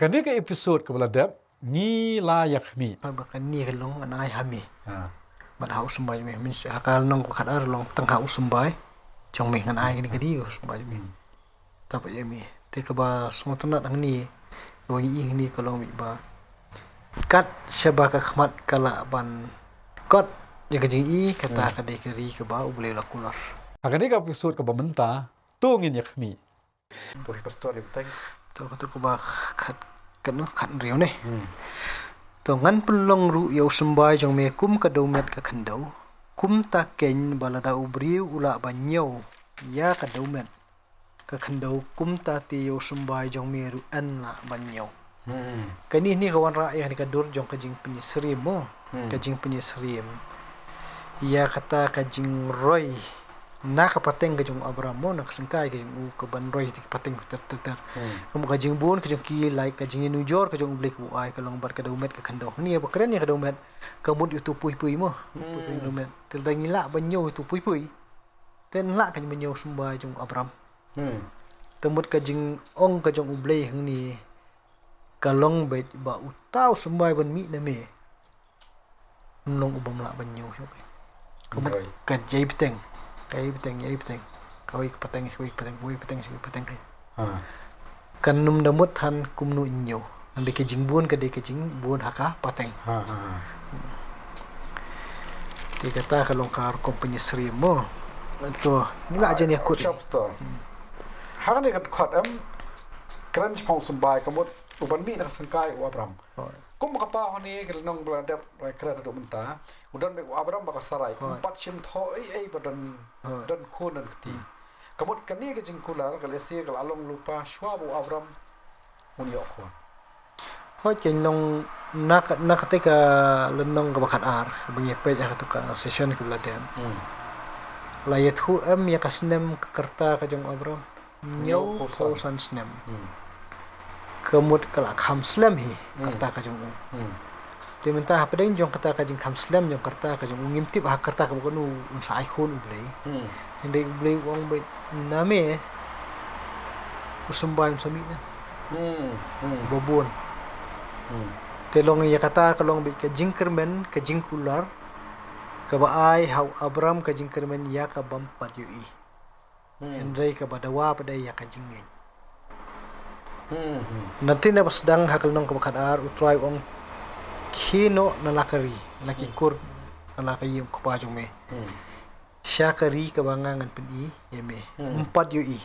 Akan ni ke episod ke beladap ni layak mi. Bahkan ni kalong anai hami. Bat hau sembai me min akal nong ko khadar long tang hau sembai. Chong me ngan ai ni kadi sembai me. Tapi ya mi. Te ka ba smotna ang ni. Wangi ing ni kalong mi ba. Kat syaba ka khmat kala ban kot ya kajing i kata kadai keri ke ba boleh lakular. Akan ni ke episod ke bamenta tungin yak mi. Tuh pastor ibtang. Tuh ko ba khat kan khat riu ne. To ngan penlong ru yau sembai jong me kum ka do met ka khandau kum ta ken balada ubriu ula banyau ya ka do met ka khandau kum ta ti yau sembai jong me ru an la banyau kani ni kawan rakyat ni ka dur jong ka jing penyesrim mo ka jing penyesrim ya kata ka jing roy na ka pateng ka jong Abraham mo na kasangkay ka jing ka ban roy ti pateng ter kamu ka jing bun ka jing ki like ka jing nujor ka jong blik ai ka long bar ka do met ka khandau ni ba keren ni ka do met ka mud itu pui mo pui do met tel dang ila banyo itu pui ten la ka banyo sumba jong Abraham temut ka jing ong ka jong ublei hang ni ka long bet ba utau sumba ban mi na me nong ubam la banyo so kamu ka jay biteng kay biteng kawai pateng kan num damut han kumnu inyo andi ke jingbun ke de ke jingbun haka pateng ti kata kalau kar kompanya srim mo to nila aja ni akut Hakan ni kat khot keren pong sembai kamut uban mi nak sangkai Abraham. Kum makapa ni kelong beladap keren do menta udan be Abraham baka sarai empat sim tho ai badan dan kunan keti. Kamut kani ke jingkular kalesi kal along lupa shwa bu Abraham uni okho. Hoi long nak ketika lenong ke bakat ar bengi pe ya tu ka session ke beladam. Layat hu ya kasnem ke kerta ka jong Abraham. Nyau ko san snem. Kemut kelak ham slam hi kerta ka jong dia minta apa deng jong kata ka jing ham slam jong kerta ka jong ngimtip ha kerta ka bukunu unsai khun ublei hende ublei wong be name kusumbai sami na bobon telong ya kata kalong be ka jing kermen ka jing kular ka ba ai hau Abraham ka jing kermen ya ka bampat yui hende ka badawa pada ya ka jing nanti na pasdang hakal nong kabakadar utrai ong kino na lakari laki kur na laki yung kapajong me syakari kabangangan peni yeme empat yui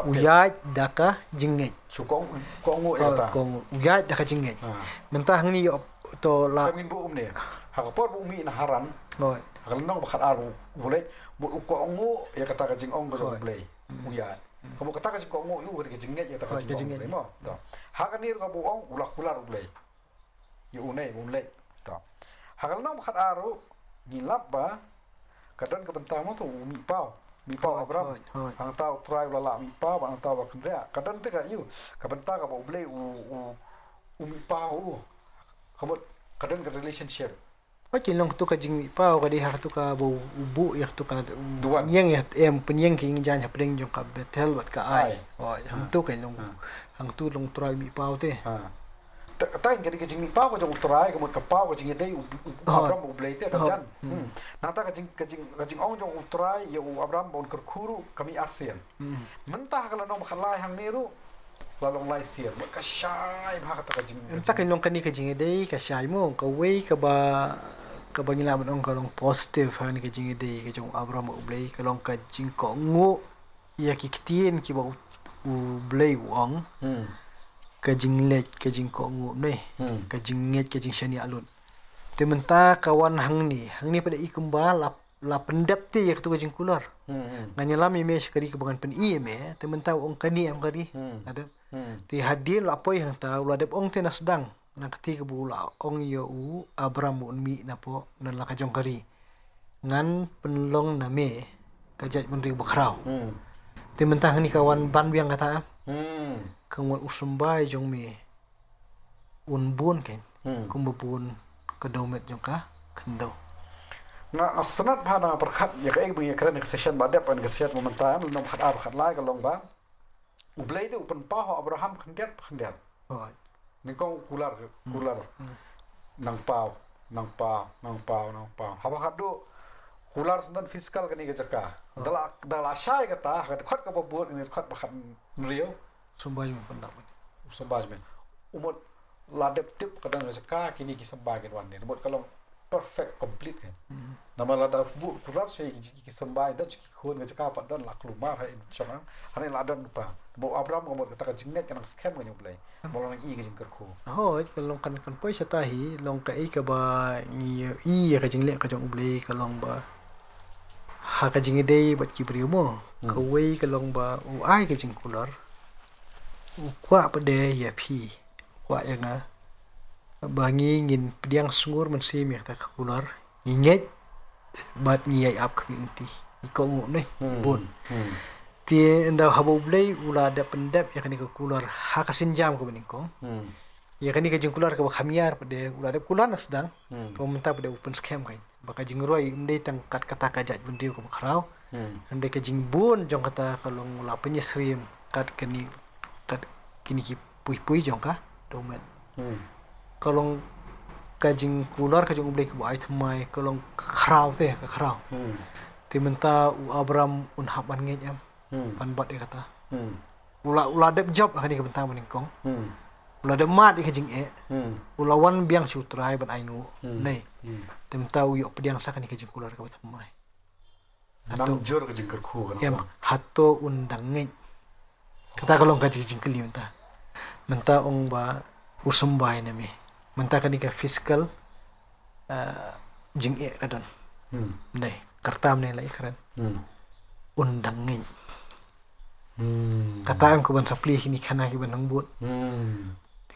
uyat daka jinget Sukong kongu eta. Kong uyat daka jinget mentah ni yo to la Kami bu ni. Hakapor bu mi na haran. Hoi. Hakal nong bakadar boleh bu kongu ya kata ka jing ong ko boleh. Uyat. Kamu kata kasi kau ngau iu kasi jinget ya tak kasi jinget mo. To. Hakan ni ka buong ulah kular ulay. Yu unay unlay. To. Hakal nang makat aru ngilap ba kadang kebentang mo tu mi pau Abraham. Hang tau try ulala mi pau hang tau ba kenda. Kadang te ka yu kebentang ka ba ulay mi pau. Kamu kadang ke relationship. Macam long tu ka jing pau ka di hak tu ka bu ubu ya tu ka yang ya penyeng king jan ha pring jong ka betel bat ka ai hang tu ka long hang tu long try mi pau te ta ngari ka jing mi pau ko jong try ka mo ka pau ko jing dei Abraham ublei te ka jan nata ka jing ong jong try ya Abraham bon kurkuru kami ASEAN mentah kalau nong khalai hang niru lalong lai sian ka syai ba ka jing entah ka long kani ka jing dei ka syai mo ka wei ka ba kabangila ong kalong positive han ka jing dei ka jong Abraham ublei kalong ka jing ko ngu ya ki kitien ki ba ublei wong ka jing let ka jing ko ngu ne ka jing nget ka jing shani alun te menta kawan hang ni pada ikumba la pendap te ya tu ka jing kular nganyalam me sekali ka bangan pen i me te menta ong kani am kari ada ti hadin la poi hang ta ula dep ong te nasdang na ketika bula ong yo Abraham mi na po na la ka jong kari ngan penlong na me ka jat menri bakrau ti mentang ni kawan ban biang kata kawan usumbai jong me un bun ken kum bun ka domet jong ka kendo na astronot pada perkhat ya kayak begini keren ke session badap an ke session momentan nom khat ar khat lai ka long ba ublei tu upan pa Abraham khendiat ni kong kular nang pau haba hadu kular sendan fiskal kani ke jaka dala syai kata khot ka babut ni khot bakhat riau Sumbaj mo pendak. sembaj men umut ladep tip kadang jaka kini ki sembaj kan wan ni umut kalong perfect complete kan nama lada bu kular syai ki sembaj dan ki khon ke jaka pat dan la klumar hai chama hane ladan pa bo abram umut kata ka jinget kan scam kan nyublai bo lang i ke jingker khu Hoi kalong kan poi satahi long ka ka ba ni i ka jingle ka jong ble kalong ba ha ka jinge dei bat ki brio mo ka wei kalong ba u ai ka jing kular u kwa pa de ya phi kwa ya nga ba ngi ngin piang sungur man si mi ta ka kular nget bat ni ai ap community ko ngu ne bon ti enda habo ble ula da pendap ya kan ka kular ha ka sinjam ko bening ko ya kan ka jing kular ka khamiar pada ulah ada kular sedang kau minta pada open scam kan baka jing roi mendai tang kat kata kajat bundiu ko kharau mendai ka jing bun jong kata kalau ulah penyesrim kat kini ki pui jong ka domen kalau ka jing kular ka jing boleh ke buat thmai kalau kharau teh ka kharau ti minta u abram un haban ngejam pan bat dia kata ulah ada job kan ka bentang bening kong ulah ada mat ke jing ulah wan biang sutrai ban aingu nei tem tau yo pediang sakan ke jing kular ka batamai nang jor ke jing kerku kan em hato undang ngej kata kalau ka jing keli menta ong ba usumbai nami menta kan ka fiscal jing kadon nei kartam nei lai keren undang ngej kata am ko ban sapli hini kana ki ban ngbut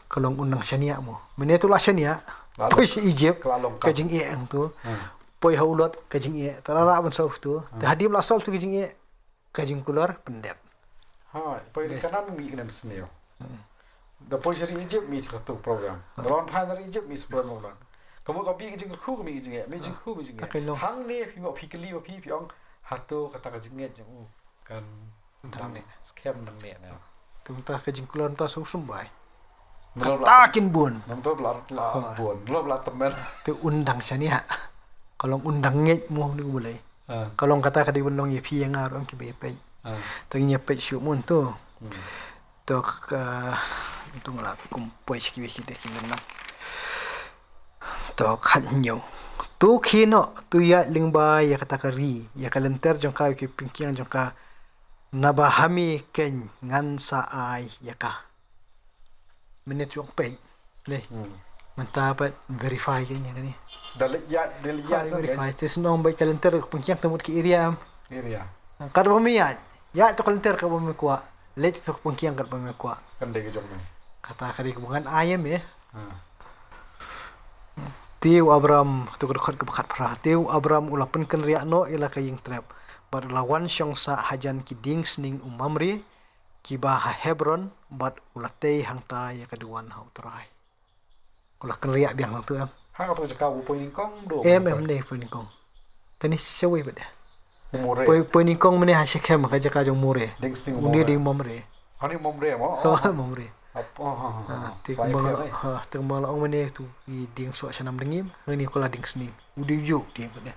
kalau undang syania mo menetula syania poi si Egypt ka jing ang tu poi haulot ka jing talala ban sauf tu hadim la sauf tu ka jing ka jing kular pendep ha poi kanan mi kena sneo da poi seri Egypt mi satu program dalam panel Egypt mi program kamu ka bi ka jing khu mi jing mi jing khu mi jing hang ne pi mo pi kli mo pi ong hatu kata ka jing jing kan tang ne scam nang ne na tumta ka jing kular ta sumbai takin bun nonton bun belum temen tu undang syania kalau undang ngej mo ni boleh kalau kata ka di bunong ye pi yang aron ki be pe tanya pe syu mun tu to tu ngala kum poi ki be ki de ki na to khat nyo tu khino tu ya lingba ya kata ka ri ya kalenter jong ka ki pingkiang jong ka nabahami ken ngan sa ai ya ka minit yung pen le manta pa verify kanya kani dalia verify tes nong bay kalenter pengkiang temut ki area kar pamiyat ya to kalenter ka pami kwa le to pengkiang kar pami kwa kan de jong kata kari kubungan ayam tiu abram tu khot ka bakhat phra tiu abram ulapan kan riak no ila kaying trap bar lawan syong sa hajan ki ding sning umamri kiba ha Hebron bat ulatei hangta ya kaduan hau trai ulah kan riak biang tu ha ka tu jaka bu poi kong do em ne poi kong kani sewi beda umure poi kong mene ha shekhem ka jaka jong mure ding sting uni ding momre ani momre mo momre apa ti kumbala ong mene tu ding so sanam dengim ni kola ding sning udi ju ding beda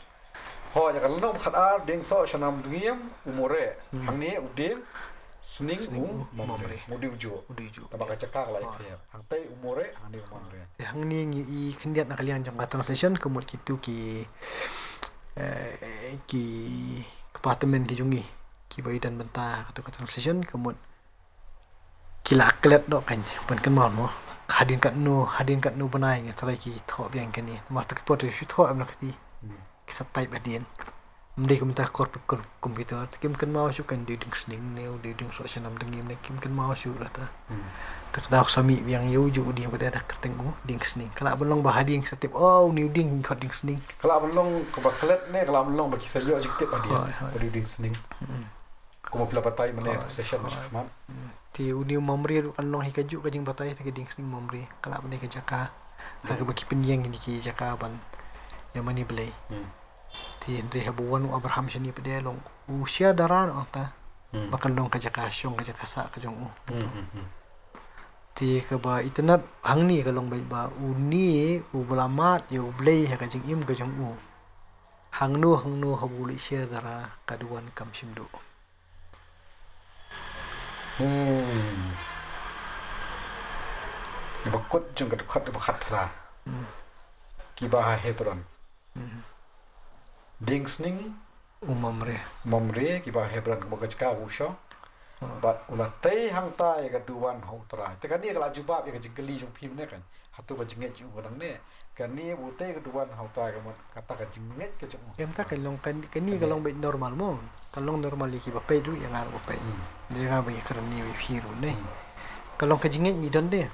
ho ya kalau no khat ding so sanam dengim umure hangni uding Sning momre mudi ujo tabaka cakak lah ya hang tai umure hang ni momre hang ni i kendiat nak kalian jang translation kemud kitu ki department ki jungi ki bai dan benta katu translation kemud kila klet dok kan ban kan mo hadin kat nu banai nge trai ki tho biang kan ni mas tak pot shi tho am nak ti kisat type adien mendai kumta komputer kim kan mau su kan ding sning ne ding so sanam dengim ne kim kan mau su rata terdak sami yang yu ju ding pada dak tengu ding sning kala belong bahading setip ni ding khot ding sning kala belong ke baklet ne kala belong bagi selio jik tip adia pada ding sning kuma pila patai mane session macam man ti uni momri kan long hikaju ka jing patai te ding sning momri kala bane ka jaka ka bagi penyeng ni ki jaka ban yang mani belai ti Henry habuan Abraham shani pede long usia daran ta bakal long ka jaka syong ka jaka sa ka jong ti ka ba itanat hang ni ka long bai ba uni u belamat yo blei ha ka jing im ka jong u hang nu habuli share dara kaduan kam simdu bakut jung kat khat bakhat phla ki ba ha Hebron dingsning momre ki ba Hebron ko ka usho bat ula tei hang ta ya duan ho tra te kan ni kala jubab ya jingli jung phim ne kan hatu ba jinget ju badang ne kan ni bu te duan ho ta ka kata ka jinget ke jung em ta kan long kan ni ka long bai normal mo kan long normal ki ba pe du yang ar ba pe de ga bai kan ni bi phiru ne kan long ka jinget ni dan de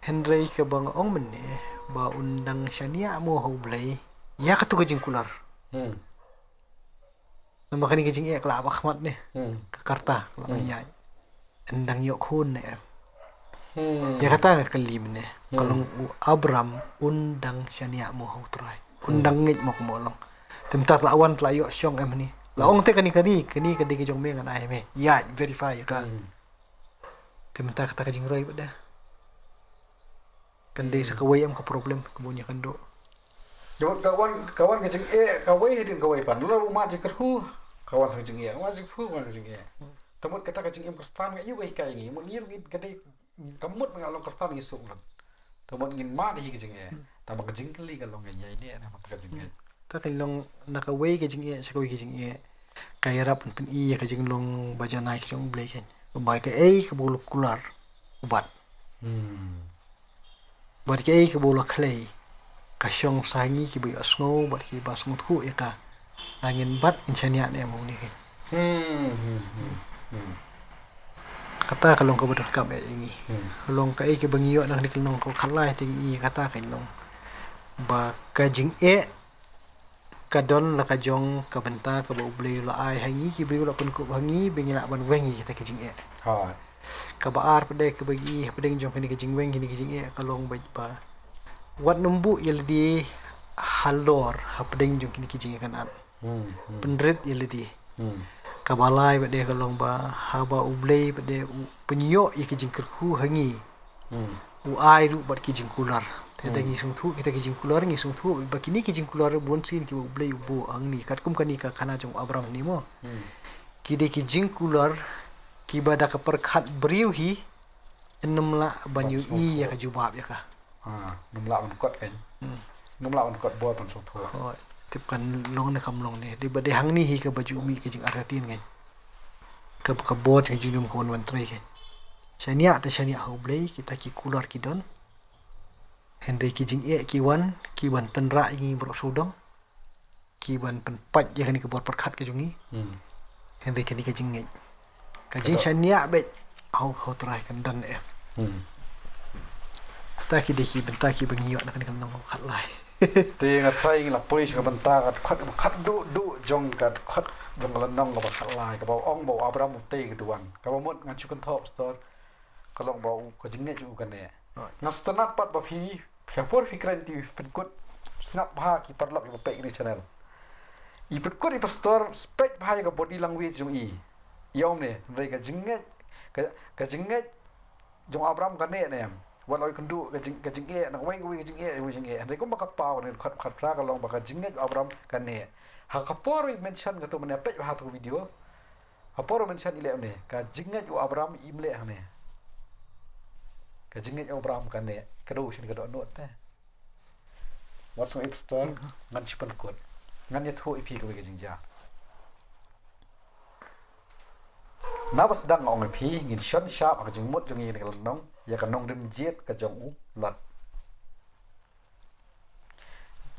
Henry ka bang ong men ne ba undang syania mo ho blai ya ka tu ka jingkular nama kan ke jing ek la ba khmat ne ke karta la ya endang yok hun ne ya kata ka kalim ne kalau Abram undang syania mo ho trai undang ngit mo ko long temta lawan tla yok syong em ni la ong te kani ka di ke jong me ngan ai me ya verify ka temta kata ka jing roi bada kan dei sakawai am ka problem kemunya kan do kawan ke jing kawai hedin kawai pan lu rumah jikar hu kawan sa jing wa jing fu wan jing tamut kata ka jing em kristan ga yu ga kai ni mun yir git gade kamut ngalong kristan ni sung lan tamut ngin ma di ke jing tam ka jing kli ga long ga nyai ni na mat ka jing ta kan long nakawai ke jing sakawai ke jing kai rap pen i ke jing long bajanai ke jong blai ken bai ke ke bulu kular ubat bat ke ke bulu clay kasyong sangi ki bai asngo bat ki basngo ku ka angin bat insania ne mo ni kan kata kalong ko betul kam ini kalong ka ke bangiyo nang dikelong ko khalai ting i kata kan long ba ka jing kadon la ka jong ka benta ka ba ublei la ai hangi ki bri la pun ko hangi bengila ban wengi kita ke jing ha ka ba ar pede ke bagi pedeng jong ni ke jing wengi ni ke jing kalong ba wat numbu yeldi halor hapdeng jong kini kijing kan an penrit yeldi kabalai bade kalong ba haba ublei bade penyo i kijing kerku hangi u ai ru bat kijing kular tedeng isung thu kita kijing kular ngi sung thu ba kini kijing kular bon sin ki ublei ubu angni katkum kani ka kana jong Abram ni mo kide kijing kular ki bada ka perkhat briuhi enamla banyu i ya ka jubab ya ka num la man kot kan num la man kot bo pan so tho tip kan long na kam long ne di bade hang ni hi ka baju mi ke jing aratin kan ka bot ke jing ko wan trai kan syania ho blei kita ki kular ki don Henry ki jing ki wan tan ra ngi bro sudong ki wan pen pat je kan ke bot perkhat ke jungi Henry ke ni ke jing ngai ka jing syania bet au trai kan dan ta ki deki benta ki bangiyo nak kan nong khat lai te nga sai la poi ka benta ka khat du jong ka khat jong la nong ka khat lai ka ba ong ba Abram te ka duan ka ba mot nga chu kan thop stor ka long ba ka jing ne chu kan ne ngap stanat pat ba phi por fi kran ti pen kut snap ha ki parlok i pe ni channel i pen kut i pastor spek ba ka body language jong i yom ne re ka jing ne ka jing ne jong Abram ka ne neวันอ้อยคนดูกระจิงนักวิ่งกระจิงอะไรก็มาขับเปล่าเนี่ยขัดพลากันลองบักกระจิงอับรามกันเนี่ยหากขับปอร์เมนชั่นกับตัวมันเนี่ยเป็ดหาตัววิดีโอขับปอร์เมนชั่นอีเล่เนี่ยกระจิงอับรามอิมเล่เนี่ยกระจิงอับรามกันเนี่ยกระดูฉันกระโดดโน้ตแต่วัดสมัยพุทธงั้นชิปันกดงั้นจะโทษอีพีกับกระจิงจ้านับsedang orang pi ngin shon sharp ak jing mot jong ni kan nong ya kan nong dim jet ka jong u lat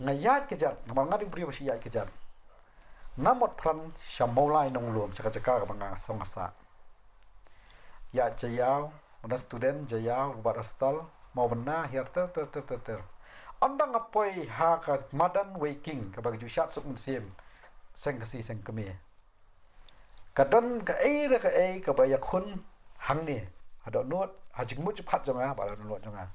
ngayat ke jat mang ngadi bri basi ya ke jat namot pran shamolai nong luom chaka ka banga samasa ya jayau mana student jayau buat astal mau bena hier ter andang apoi ha ka madan waking ka bagi shat suk musim seng kasi seng kemi kadon ka ka ba yakun hang ni ada not hajing mu cepat jonga ba not jonga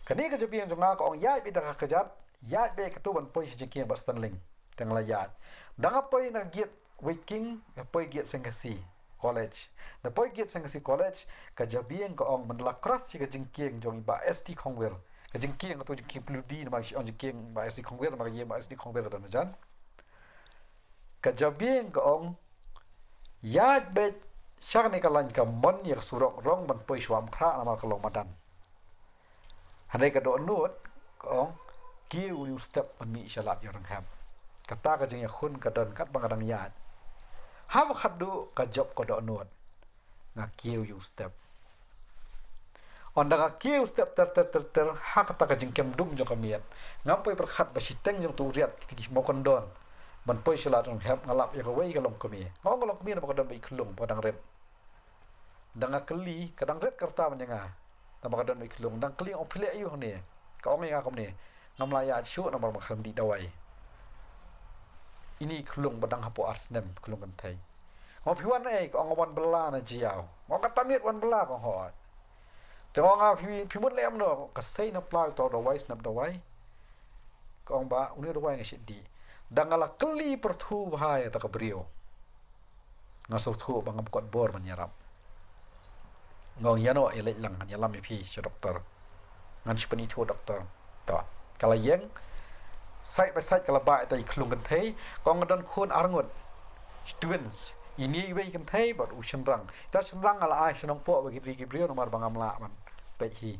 kani ka jebi jonga ko ong yai bi da ka jat yai be ka tu ban poi si jiki ba stanling tang la yat dang poi na get waking poi get sengasi college na poi get sang si college ka jabieng ko ong manla cross si ka jingkieng jong ba ST khongwer ka jingkieng to jingkieng pludi na ma on jingkieng ba ST khongwer ma ye ba ST khongwer da na jan ka jabieng ko ong yat be shak ni ka lan ka mon yak surok rong ban poi swam khra na ma ka long madan hanai ka do nut ko ong kiu new step man mi shalat yorang ham kata ka jing ya khun ka don kat bangadang yat ha khadu ka job ko do nut nga kiu you step on da kiu step ter ha kata ka jing kem dum jo kamiat ngampoi perkhat ba siteng jong tu riat ki mo kon don ban poi shalat rong ham ngalap ya ka wei ka long kami ngong long kami na ba don bai klung padang ret danga keli kadang ret karta menyenga na ba don bai klung dang keli on phile ayu ni ka ong ya kam ni ngamlaya chu na ma kham di dawai ini klung badang hapo arsnem klung kan thai ngop hiwan ai ko ngwan bela na jiao ngok katamit wan bela ko ho te nga phi mut lem no ka sei na plau to do wai snap do wai ko ba uni do wai ngi di dangala keli perthu bahaya ta ka brio ngaso thu bangam kot bor man yarap ngong yano ele lang han yalam phi cho doktor ngan spani thu doktor to kala yeng sai by side kala ba ta klung kan thei kong don khun arngot twins ini we kan thei but u shamrang ta shamrang ala ai shnong po ba gi brio nomar bangam la man pe hi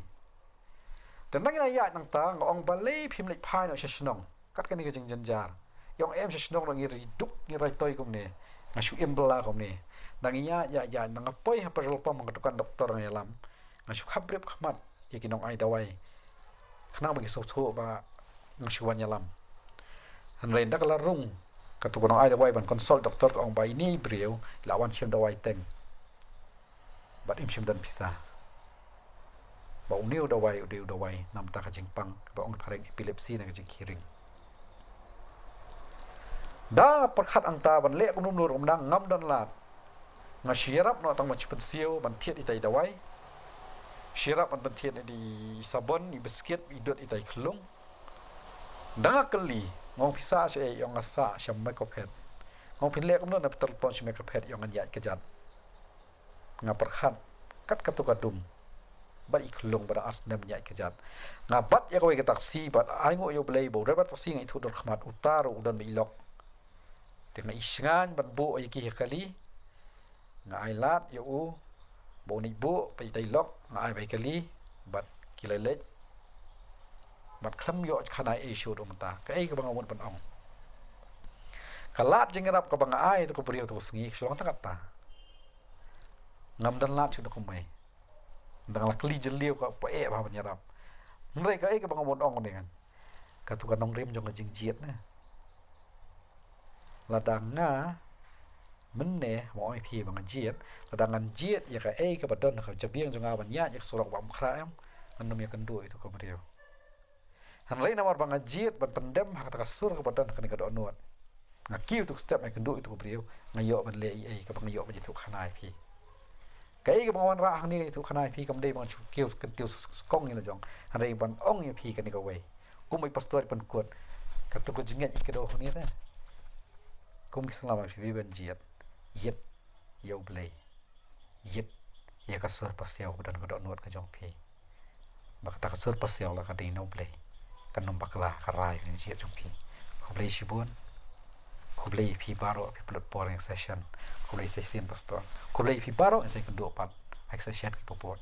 ten nang ina ya nang ta ngong ba le phim lek phai no shnong kat kan ni jing jan jar yong em shnong rang ri duk ni rai toy kum ne ngasu em bla kum ne nang ya nang poi ha perlu pa mang tukan doktor ngelam ngasu khabrep khmat yekinong ai dawai khna bagi sotho ba ngsuan yalam han rein dak la rung katukono ai dawai ban consult doktor ko ong bai ni brio lawan sim dawai teng bat im sim dan pisa ba uniu dawai nam ta ka jingpang ba ong phareng epilepsi na ka jing kiring da perkhat ang ta ban le kunum nur umdang ngam dan lat nga syirap no tang macipet siu ban thiet itai dawai syirap ban thiet di sabon i biscuit idot itai klung danga keli ngong pisa se yong asa syam makopet ngong pilek umno na telpon syam makopet yong anyat kejat nga perkhat kat katukadum ba iklung ba asnem nyat kejat nga bat ya kowe ke taksi bat ai ngo yo blei bo rebat taksi ngai thu dor khmat utar udan bilok tengah isngan ban bu ai ki kali nga ai lat yo u bo ni bu pai tai lok nga ai bai kali bat kilele bat kham yo khana e shu dum ta ka ei ka bang amut ban ong kalat jingrap ka bang ai to ko brio to sngi shlong ta kata ngam dan lat chu to ko mai dang la kli jeliu ka pa e ba ban yarap ngai ka ei ka bang amut ong ne kan ka tu kan ong rem jong jing jiet na ladang nga menne mo ai phi bang jiet ladangan jiet ya ka ei ka badon ka jabiang jong aban ya yak surok bam khra em anum ya kan do itu ko brio han reina mar bang jiet ban pendem hak ta sur ka badon kan ka do nuat nga kiu tu step ai kan do itu ko brio ngayo ban le ai ka bang yo ban itu khanai phi kai ka bang wan ra hang ni itu khanai phi kam dei bang chu kiu kan tiu skong ni la jong han rei ban ong ya phi kan ni ka wei kumai pastor pan kuat ka tu ko jingat ikado ni ta kum selama phi ban jiet yet yo blei yet ya ka sur pasiau dan ka do nuat ka jong phi bak ta ka sur pasiau la ka dei no blei kan nombak la ka rai ni jiet jong phi ko blei shibun ko blei phi baro phi plot pouring session ko blei session pastor ko blei phi baro en sai kan do pat session ki popot